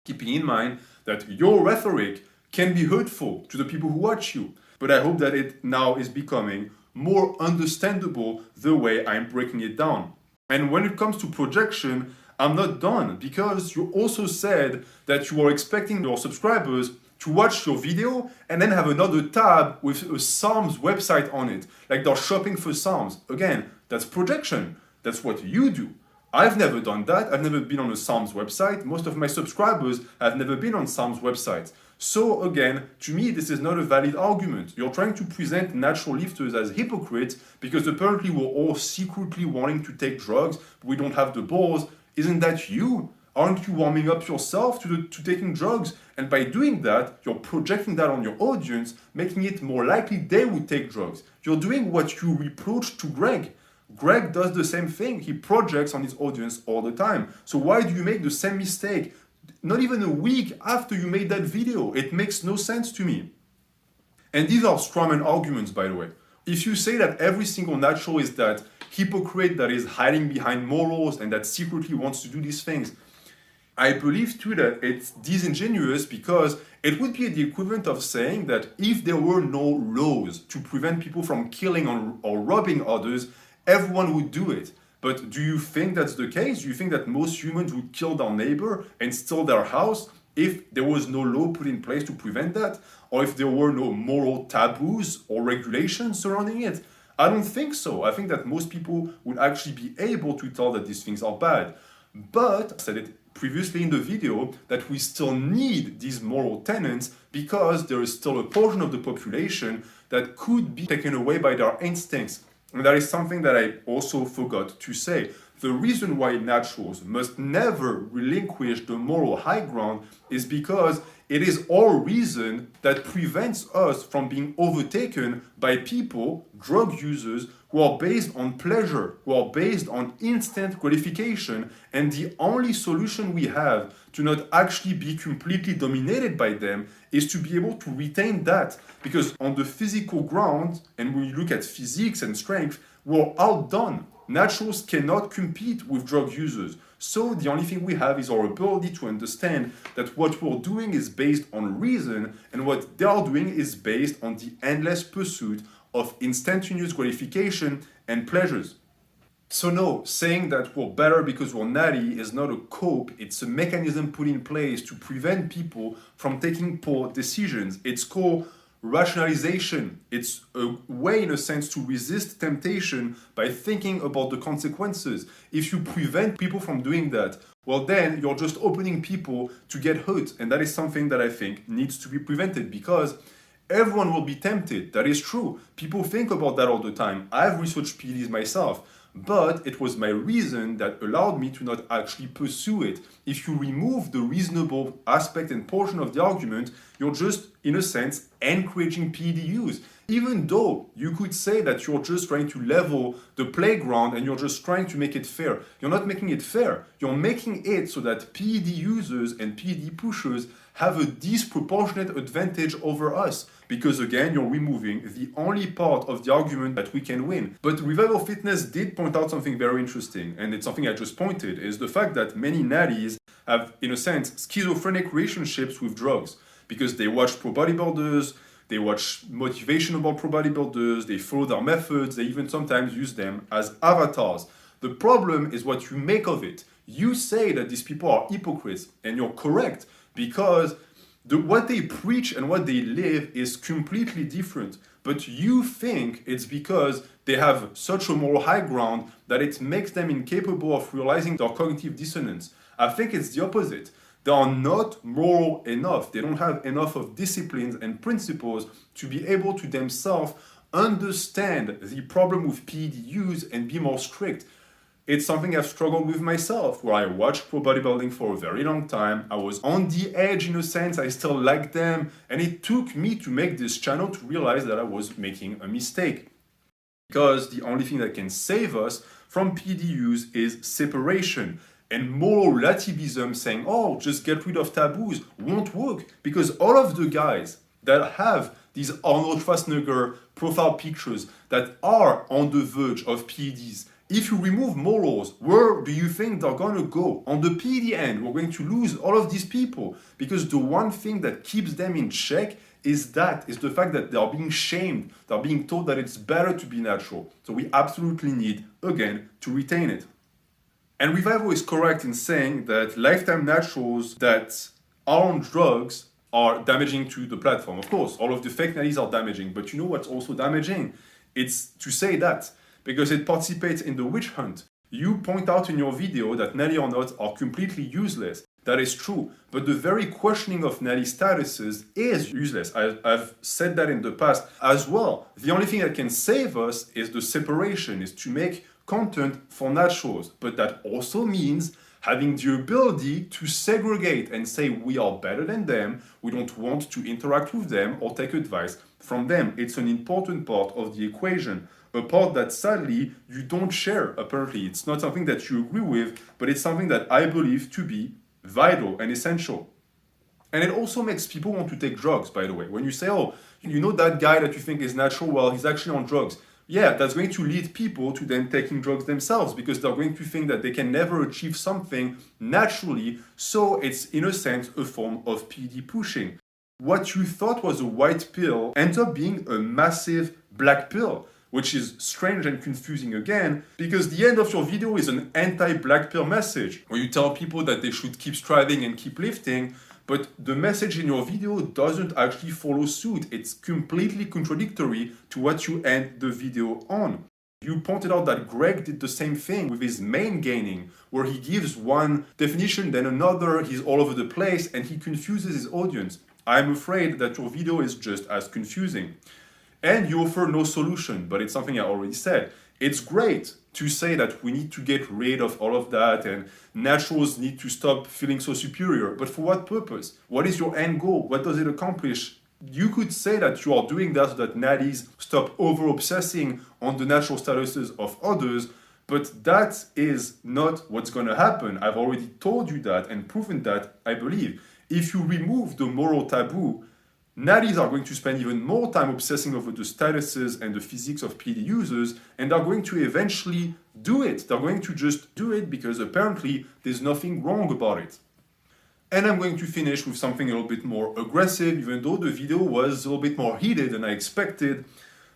Keeping in mind that your rhetoric can be hurtful to the people who watch you. But I hope that it now is becoming more understandable the way I'm breaking it down. And when it comes to projection, I'm not done, because you also said that you are expecting your subscribers to watch your video and then have another tab with a SARMs website on it, like they're shopping for SARMs. Again, that's projection. That's what you do. I've never done that. I've never been on a SARMs website. Most of my subscribers have never been on SARMs websites. So again, to me, this is not a valid argument. You're trying to present natural lifters as hypocrites because apparently we're all secretly wanting to take drugs, but we don't have the balls. Isn't that you? Aren't you warming up yourself to taking drugs? And by doing that, you're projecting that on your audience, making it more likely they would take drugs. You're doing what you reproached to Greg. Greg does the same thing. He projects on his audience all the time. So why do you make the same mistake? Not even a week after you made that video. It makes no sense to me. And these are strawman arguments, by the way. If you say that every single natural is that hypocrite that is hiding behind morals and that secretly wants to do these things, I believe too that it's disingenuous, because it would be the equivalent of saying that if there were no laws to prevent people from killing or robbing others, everyone would do it. But do you think that's the case? Do you think that most humans would kill their neighbor and steal their house if there was no law put in place to prevent that? Or if there were no moral taboos or regulations surrounding it? I don't think so. I think that most people would actually be able to tell that these things are bad. But I said it previously in the video that we still need these moral tenets because there is still a portion of the population that could be taken away by their instincts. And that is something that I also forgot to say. The reason why naturals must never relinquish the moral high ground is because it is our reason that prevents us from being overtaken by people, drug users, who are based on pleasure, who are based on instant gratification, and the only solution we have to not actually be completely dominated by them is to be able to retain that. Because on the physical ground, and when you look at physiques and strength, we're outdone. Naturals cannot compete with drug users. So the only thing we have is our ability to understand that what we're doing is based on reason, and what they are doing is based on the endless pursuit of instantaneous gratification and pleasures. So no, saying that we're better because we're natty is not a cope, it's a mechanism put in place to prevent people from taking poor decisions. It's called rationalization. It's a way, in a sense, to resist temptation by thinking about the consequences. If you prevent people from doing that, well then you're just opening people to get hurt. And that is something that I think needs to be prevented, because everyone will be tempted. That is true. People think about that all the time. I've researched PEDs myself, but it was my reason that allowed me to not actually pursue it. If you remove the reasonable aspect and portion of the argument, you're just, in a sense, encouraging PED use. Even though you could say that you're just trying to level the playground and you're just trying to make it fair. You're not making it fair. You're making it so that PED users and PED pushers have a disproportionate advantage over us. Because again, you're removing the only part of the argument that we can win. But Revival Fitness did point out something very interesting, and it's something I just pointed, is the fact that many natties have, in a sense, schizophrenic relationships with drugs. Because they watch pro bodybuilders, they watch motivational pro bodybuilders, they follow their methods, they even sometimes use them as avatars. The problem is what you make of it. You say that these people are hypocrites, and you're correct, because what they preach and what they live is completely different. But you think it's because they have such a moral high ground that it makes them incapable of realizing their cognitive dissonance. I think it's the opposite. They are not moral enough. They don't have enough of disciplines and principles to be able to themselves understand the problem with PED use and be more strict. It's something I've struggled with myself, where I watched pro bodybuilding for a very long time. I was on the edge in a sense, I still liked them, and it took me to make this channel to realize that I was making a mistake. Because the only thing that can save us from PED use is separation. And moral relativism saying, oh, just get rid of taboos, won't work. Because all of the guys that have these Arnold Schwarzenegger profile pictures that are on the verge of PEDs, if you remove morals, where do you think they're going to go? On the PED end, we're going to lose all of these people, because the one thing that keeps them in check is the fact that they're being shamed. They're being told that it's better to be natural. So we absolutely need, again, to retain it. And Revival is correct in saying that lifetime naturals that are on drugs are damaging to the platform. Of course, all of the fake natties are damaging, but you know what's also damaging? It's to say that, because it participates in the witch hunt. You point out in your video that natty or not are completely useless. That is true, but the very questioning of natty statuses is useless. I've said that in the past as well. The only thing that can save us is the separation, is to make content for naturals, but that also means having the ability to segregate and say we are better than them, we don't want to interact with them or take advice from them. It's an important part of the equation, a part that sadly you don't share apparently. It's not something that you agree with, but it's something that I believe to be vital and essential. And it also makes people want to take drugs, by the way. When you say, oh, you know that guy that you think is natural, well, he's actually on drugs. Yeah, that's going to lead people to then taking drugs themselves, because they're going to think that they can never achieve something naturally. So it's, in a sense, a form of PED pushing. What you thought was a white pill ends up being a massive black pill, which is strange and confusing again, because the end of your video is an anti-black pill message, where you tell people that they should keep striving and keep lifting, but the message in your video doesn't actually follow suit. It's completely contradictory to what you end the video on. You pointed out that Greg did the same thing with his main gaining, where he gives one definition, then another, he's all over the place, and he confuses his audience. I'm afraid that your video is just as confusing. And you offer no solution, but it's something I already said. It's great to say that we need to get rid of all of that and naturals need to stop feeling so superior. But for what purpose? What is your end goal? What does it accomplish? You could say that you are doing that so that natties stop over-obsessing on the natural statuses of others, but that is not what's going to happen. I've already told you that and proven that, I believe. If you remove the moral taboo, natties are going to spend even more time obsessing over the statuses and the physiques of PED users, and they're going to eventually do it. They're going to just do it because apparently there's nothing wrong about it. And I'm going to finish with something a little bit more aggressive, even though the video was a little bit more heated than I expected.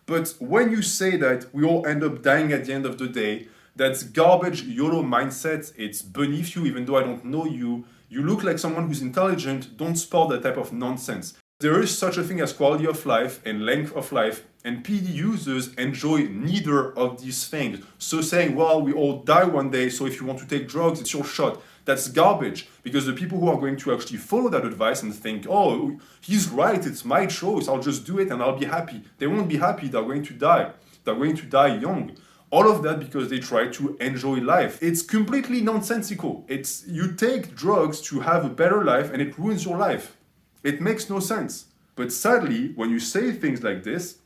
But when you say that we all end up dying at the end of the day, that's garbage YOLO mindset. It's beneath you, even though I don't know you. You look like someone who's intelligent. Don't spout that type of nonsense. There is such a thing as quality of life and length of life. And PED users enjoy neither of these things. So saying, well, we all die one day, so if you want to take drugs, it's your shot. That's garbage, because the people who are going to actually follow that advice and think, oh, he's right, it's my choice, I'll just do it and I'll be happy. They won't be happy, they're going to die. They're going to die young. All of that because they try to enjoy life. It's completely nonsensical. You take drugs to have a better life and it ruins your life. It makes no sense. But sadly, when you say things like this,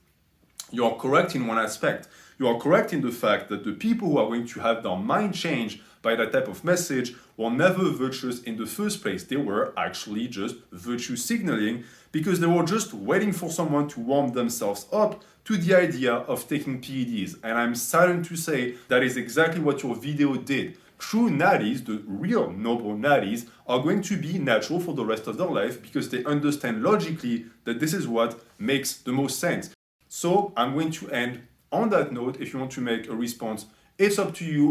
you are correct in one aspect. You are correct in the fact that the people who are going to have their mind changed by that type of message were never virtuous in the first place. They were actually just virtue signaling because they were just waiting for someone to warm themselves up to the idea of taking PEDs. And I'm saddened to say that is exactly what your video did. True natties, the real noble natties, are going to be natural for the rest of their life because they understand logically that this is what makes the most sense. So I'm going to end on that note. If you want to make a response, it's up to you.